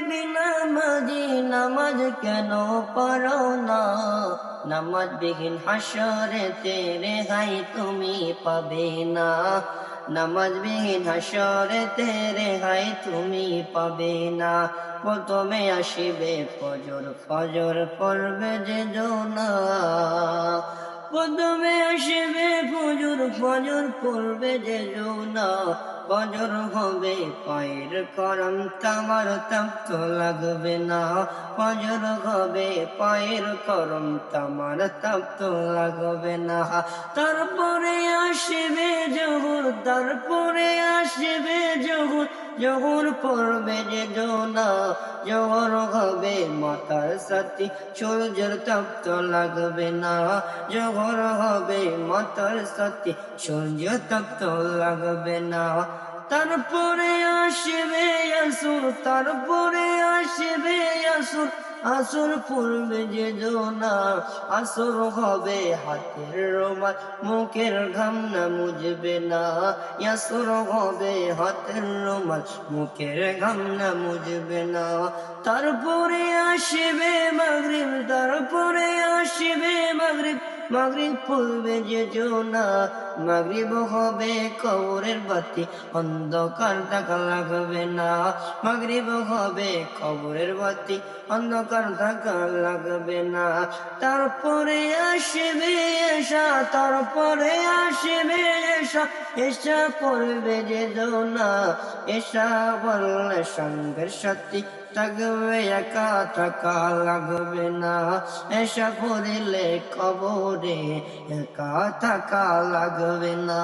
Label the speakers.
Speaker 1: বেনামাজি নামাজ কেন পড়ো না? নামাজ বিহীন হাসরেতে রেহাই তুমি পাবে না। নামাজ বিহীন হাসরেতে রেহাই তুমি পাবে না। প্রথমে আসিবে ফজর, ফজর পড়বে যে জোনা। প্রথমে আসিবে ফজর, ফজর পড়বে যে জোনা। ফজর হবে পায়ের করম, তামার তাপ তো লাগবে না। ফজর হবে পায়ের করম, তামার তাপ তো লাগবে না। তারপরে আসবে জোহর, তারপরে আসবে জোহর, জোহর পড়বে যে জোনা। জোহর হবে মাথার সাথী, সূর্যের তাপ তো লাগবে না। জোহর হবে মাথার সাথী, সূর্য তাপ তো লাগবে না। তারপরে আসবে আসর, তারপরে আসবে আসর, আসর পড়বে যে জোনা। আসর হবে হাতের রুমাল, মুখের ঘাম না মুছবে না। আসর হবে হাতের রুমাল, মুখের ঘাম না মুছবে না। তারপরে আসবে মাগরিব, তারপরে আসবে মাগরিব, মাগরিব পড়বে যে জোনা। মাগরিব হবে কবরের বাতি, অন্ধকার থাকা লাগবে না। মাগরিব হবে কবরের বাতি, অন্ধকার থাকা লাগবে না। তারপরে আসবে এশা, তারপরে আসবে এশা, এশা পড়বে যে জোনা। এশা বললে সঙ্গের সাথী থাকবে, একা থাকা লাগবে না। এশা পড়লে কবরে একা থাকা লাগবে না।